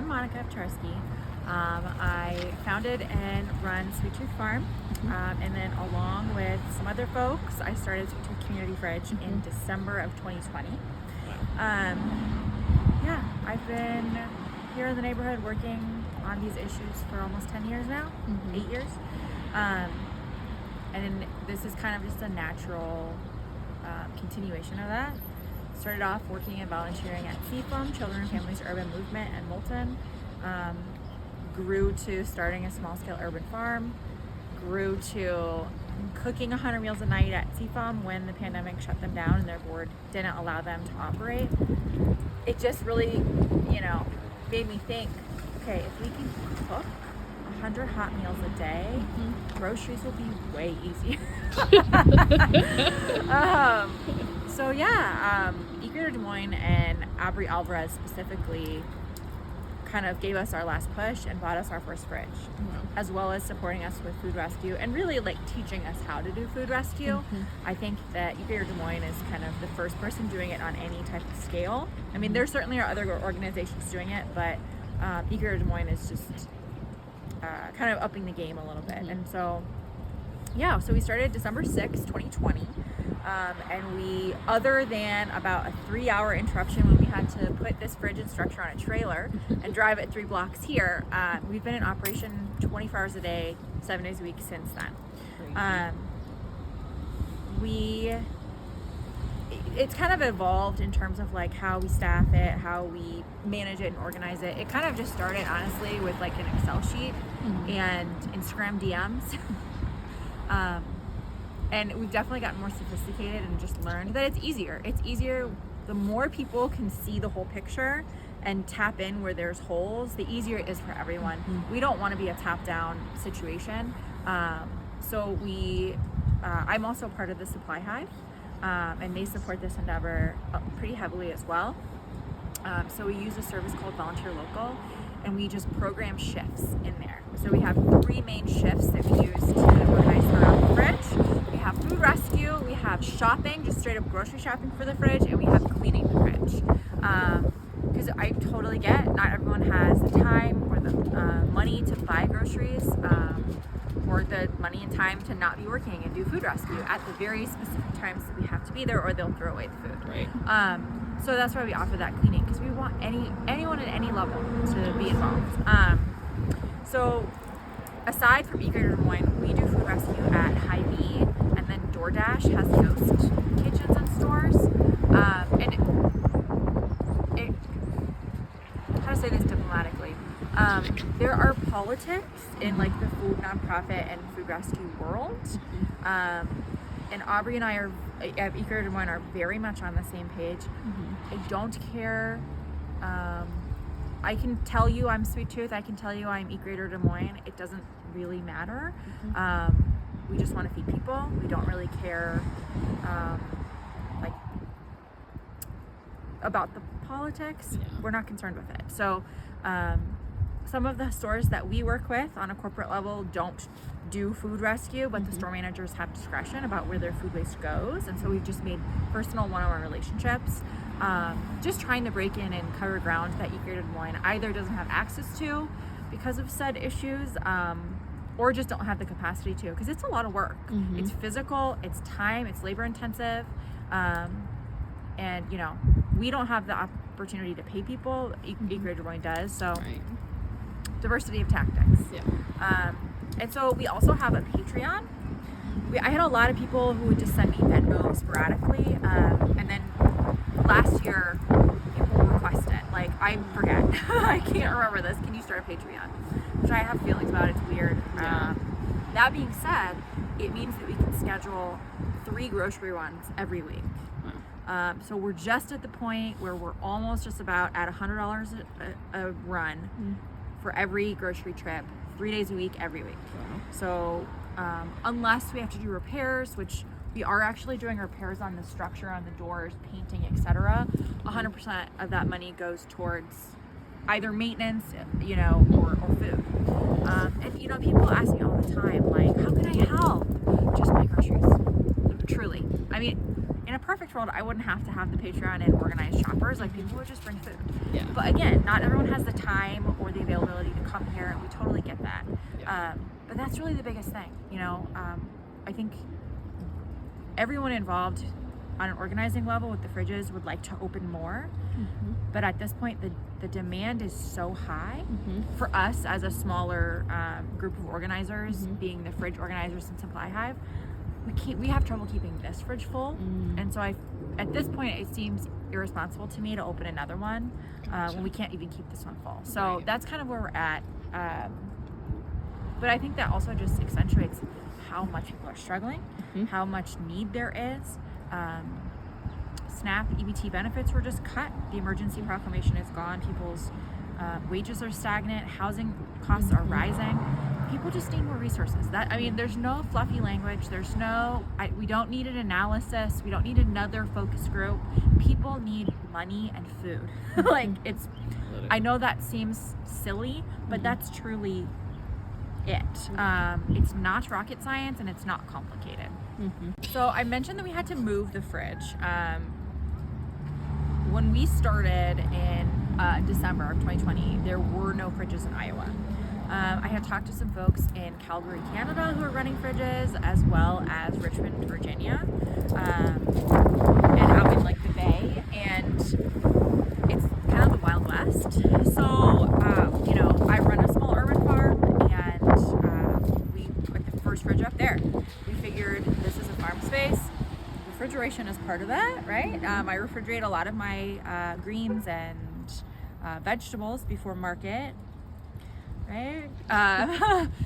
I'm Monika Owczarski. I founded and run Sweet Tooth Farm, and then along with some other folks, I started Sweet Tooth Community Fridge in December of 2020. Yeah, I've been here in the neighborhood working on these issues for almost 10 years now, 8 years. And this is kind of just a natural continuation of that. Started off working and volunteering at CFUM, Children and Families Urban Movement in Moulton. Grew to starting a small-scale urban farm. Grew to cooking 100 meals a night at CFUM when the pandemic shut them down and their board didn't allow them to operate. It just really, made me think, okay, if we can cook 100 hot meals a day, groceries will be way easier. Eat Greater Des Moines and Aubrey Alvarez specifically kind of gave us our last push and bought us our first fridge, as well as supporting us with food rescue and really teaching us how to do food rescue. I think that Eat Greater Des Moines is kind of the first person doing it on any type of scale. I mean, there certainly are other organizations doing it, but Eat Greater Des Moines is just kind of upping the game a little bit. And so we started December 6th, 2020. And we, other than about a 3-hour interruption when we had to put this fridge and structure on a trailer and drive it 3 blocks here, we've been in operation 24 hours a day, 7 days a week since then. It's kind of evolved in terms of how we staff it, how we manage it and organize it. It kind of just started honestly with an Excel sheet and Instagram DMs. And we've definitely gotten more sophisticated and just learned that it's easier. It's easier, the more people can see the whole picture and tap in where there's holes, the easier it is for everyone. We don't want to be a top-down situation. I'm also part of the Supply Hive, and they support this endeavor pretty heavily as well. So we use a service called Volunteer Local, and we just program shifts in there. So we have 3 main shifts that we use to organize around the fridge. We have food rescue, we have shopping, just straight up grocery shopping for the fridge, and we have cleaning the fridge. Because I totally get, not everyone has the time or the money to buy groceries, or the money and time to not be working and do food rescue at the very specific times that we have to be there, or they'll throw away the food. Right. So that's why we offer that cleaning, because we want anyone at any level to be involved. So aside from Eat Greater Des Moines, we do food rescue at Hy-Vee, and then DoorDash has ghost kitchens and stores. And how to say this diplomatically? There are politics in the food nonprofit and food rescue world. And Aubrey and I at Eat Greater Des Moines are very much on the same page. I don't care. I can tell you I'm Sweet Tooth. I can tell you I'm Eat Greater Des Moines. It doesn't really matter. We just want to feed people. We don't really care about the politics. We're not concerned with it. So some of the stores that we work with on a corporate level don't do food rescue, but the store managers have discretion about where their food waste goes. And so we've just made personal one-on-one relationships, just trying to break in and cover ground that Eat Greater Des Moines either doesn't have access to because of said issues, or just don't have the capacity to, because it's a lot of work. It's physical, it's time, it's labor intensive, and we don't have the opportunity to pay people. Eat Greater Des Moines does, so diversity of tactics. And so we also have a Patreon. I had a lot of people who would just send me Venmo sporadically, and then last year people requested, I forget, I can't remember this, can you start a Patreon? Which I have feelings about, it's weird. That being said, it means that we can schedule 3 grocery runs every week. So we're just at the point where we're almost just about at $100 a run for every grocery trip, 3 days a week, every week. So unless we have to do repairs, which we are actually doing repairs on the structure, on the doors, painting, etc., 100% of that money goes towards either maintenance, or food. And people ask me all the time, how can I help? Just buy groceries. Truly. I mean, in a perfect world, I wouldn't have to have the Patreon and organized shoppers. People would just bring food. But again, not everyone has the time come here. We totally get that. Yeah. But that's really the biggest thing, I think everyone involved on an organizing level with the fridges would like to open more, but at this point the demand is so high for us as a smaller group of organizers, being the fridge organizers in Supply Hive. We have trouble keeping this fridge full, and so at this point it seems irresponsible to me to open another one when we can't even keep this one full. So that's kind of where we're at. But I think that also just accentuates how much people are struggling, how much need there is. SNAP, EBT benefits were just cut. The emergency proclamation is gone. People's wages are stagnant. Housing costs are rising. People just need more resources. There's no fluffy language. We don't need an analysis. We don't need another focus group. People need money and food. I know that seems silly, but that's truly it. It's not rocket science and it's not complicated. So I mentioned that we had to move the fridge. When we started in December of 2020, there were no fridges in Iowa. I had talked to some folks in Calgary, Canada who are running fridges, as well as Richmond, Virginia, and out in the Bay, and it's kind of the Wild West. So, I run a small urban farm, and we put the first fridge up there. We figured this is a farm space. Refrigeration is part of that, right? I refrigerate a lot of my greens and vegetables before market, right?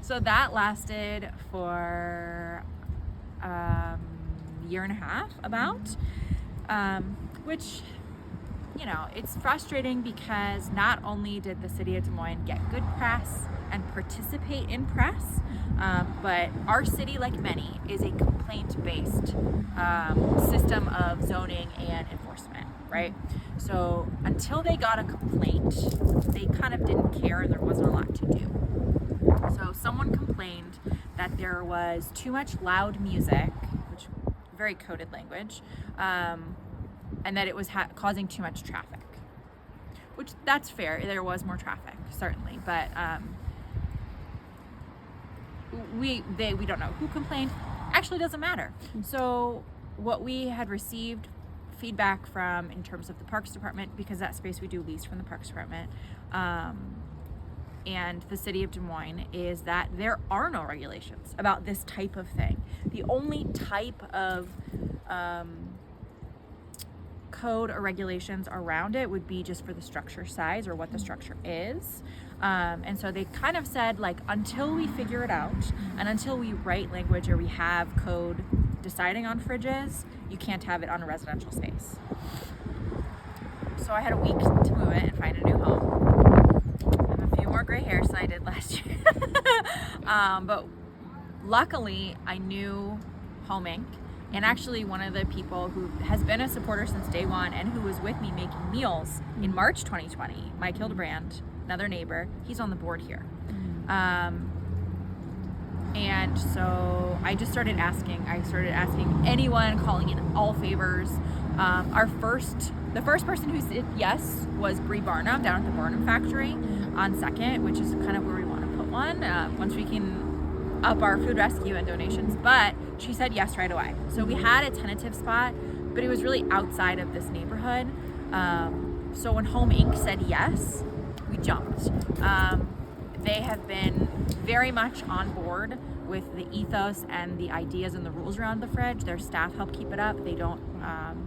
So that lasted for a year and a half about, which, it's frustrating because not only did the city of Des Moines get good press and participate in press, but our city, like many, is a complaint-based system of zoning and enforcement, right? So until they got a complaint, they kind of didn't care and there wasn't a lot to do. So someone complained that there was too much loud music, which very coded language, and that it was causing too much traffic, which that's fair. There was more traffic, certainly, but we don't know who complained. Actually doesn't matter. So what we had received feedback from in terms of the Parks Department, because that space we do lease from the Parks Department, and the city of Des Moines, is that there are no regulations about this type of thing. The only type of code or regulations around it would be just for the structure size or what the structure is. And so they kind of said, until we figure it out and until we write language or we have code deciding on fridges, you can't have it on a residential space. So I had a week to move it and find a new home. I have a few more gray hairs than I did last year. But luckily I knew Home Inc. And actually one of the people who has been a supporter since day one and who was with me making meals in March 2020, Mike Hildebrand, another neighbor, he's on the board here. And so I just started asking anyone, calling in all favors. The first person who said yes was Bree Barnum down at the Barnum factory on 2nd, which is kind of where we want to put one once we can up our food rescue and donations, but she said yes right away. So we had a tentative spot, but it was really outside of this neighborhood. So when Home Inc. said yes, we jumped. They have been very much on board with the ethos and the ideas and the rules around the fridge. Their staff help keep it up. They don't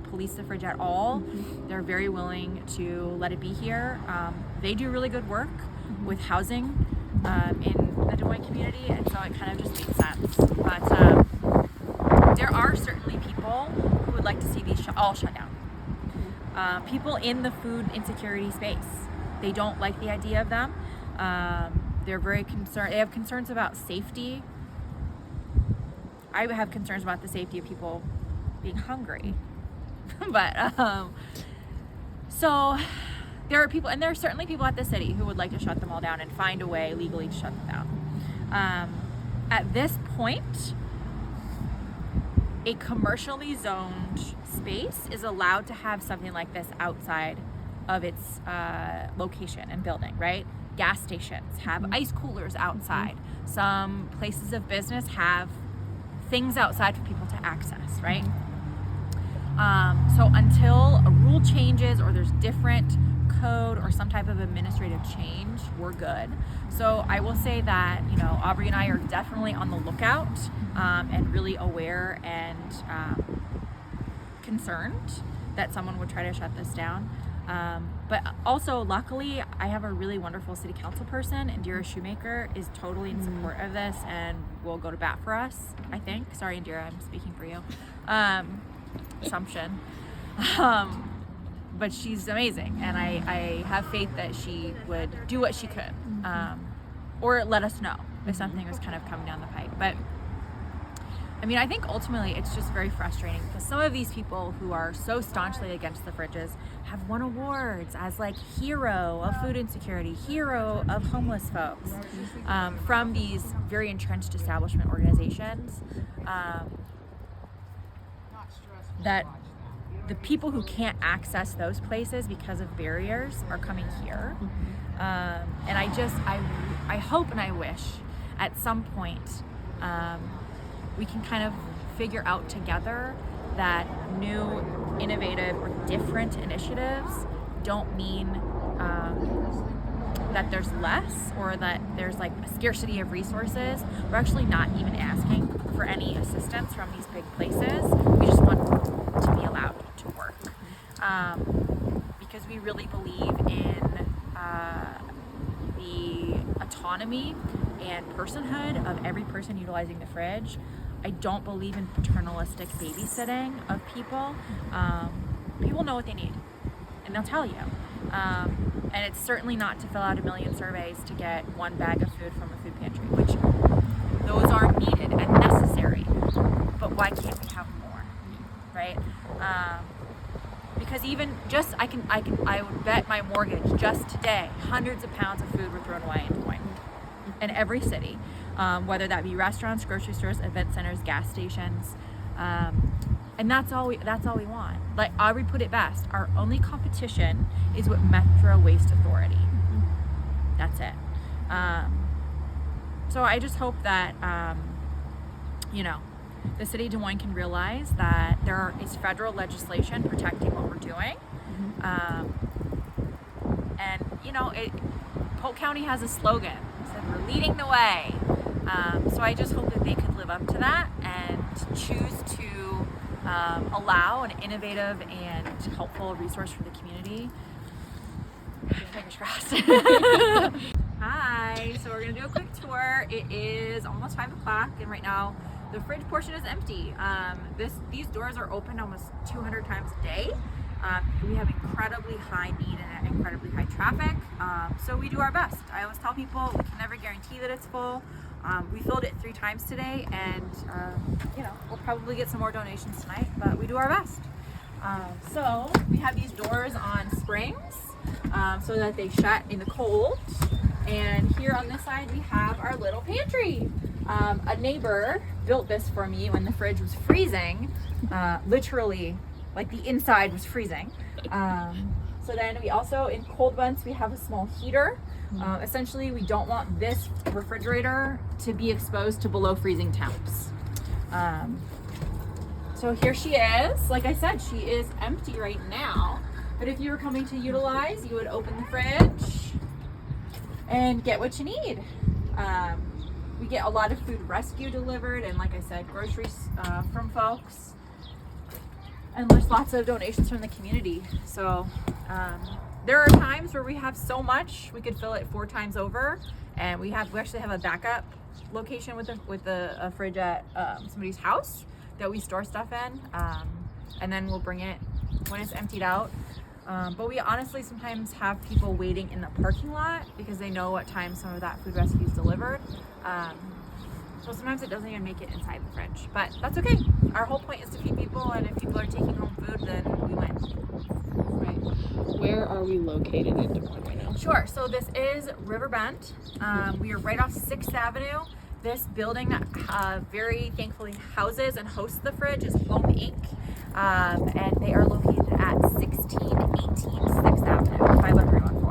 police the fridge at all. They're very willing to let it be here. They do really good work with housing in the Des Moines community, and so it kind of just made sense. But there are certainly people who would like to see these all shut down. People in the food insecurity space, they don't like the idea of them. They're very concerned. They have concerns about safety. I have concerns about the safety of people being hungry. But so there are people, and there are certainly people at the city who would like to shut them all down and find a way legally to shut them down. At this point, a commercially zoned space is allowed to have something like this outside of its location and building, right? gas stations have ice coolers outside. Some places of business have things outside for people to access, right? So until a rule changes or there's different code or some type of administrative change, we're good. So I will say that, you know, Aubrey and I are definitely on the lookout and really aware and concerned that someone would try to shut this down. But also, luckily, I have a really wonderful city council person, Indira Shoemaker is totally in support of this and will go to bat for us, I think. Sorry, Indira, I'm speaking for you. Assumption. But she's amazing, and I have faith that she would do what she could, or let us know if something was kind of coming down the pipe. But I mean, I think ultimately it's just very frustrating because some of these people who are so staunchly against the fridges have won awards as like hero of food insecurity, hero of homeless folks, from these very entrenched establishment organizations, that the people who can't access those places because of barriers are coming here. And I hope and I wish at some point we can kind of figure out together that new, innovative, or different initiatives don't mean that there's less or that there's like a scarcity of resources. We're actually not even asking for any assistance from these big places. We just want to be allowed to work. Because we really believe in the autonomy and personhood of every person utilizing the fridge. I don't believe in paternalistic babysitting of people. People know what they need, and they'll tell you. And it's certainly not to fill out a million surveys to get one bag of food from a food pantry, which those are needed and necessary. But why can't we have more, right? Because even just I would bet my mortgage just today, hundreds of pounds of food were thrown away in Des Moines, in every city, whether that be restaurants, grocery stores, event centers, gas stations, and that's all we want. Like Aubrey put it best, our only competition is with Metro Waste Authority. That's it. So I just hope that you know, the city of Des Moines can realize that there is federal legislation protecting what we're doing. And you know, Polk County has a slogan, it said we're leading the way. So I just hope that they could live up to that and choose to allow an innovative and helpful resource for the community. Fingers crossed. Hi, so we're gonna do a quick tour. It is almost 5 o'clock and right now the fridge portion is empty. These doors are open almost 200 times a day. We have incredibly high need and incredibly high traffic. So we do our best. I always tell people we can never guarantee that it's full. We filled it 3 times today and you know, we'll probably get some more donations tonight, but we do our best. So we have these doors on springs so that they shut in the cold. And here on this side we have our little pantry. A neighbor built this for me when the fridge was freezing, literally like the inside was freezing. So then we also, in cold months, we have a small heater. Essentially, we don't want this refrigerator to be exposed to below freezing temps. So here she is. Like I said, she is empty right now. But if you were coming to utilize, you would open the fridge and get what you need. We get a lot of food rescue delivered, and like I said, groceries from folks. And there's lots of donations from the community. So there are times where we have so much we could fill it 4 times over, and we actually have a backup location with a fridge at somebody's house that we store stuff in, and then we'll bring it when it's emptied out. But we honestly sometimes have people waiting in the parking lot because they know what time some of that food rescue is delivered. So sometimes it doesn't even make it inside the fridge, but that's okay. Our whole point is to feed people, and if people are taking home food, then we win. Right. Where are we located in Des Moines right now? Sure. So this is Riverbend. We are right off 6th Avenue. This building that very thankfully houses and hosts the fridge is Home Inc. And they are located at 1618 6th Avenue, 51314.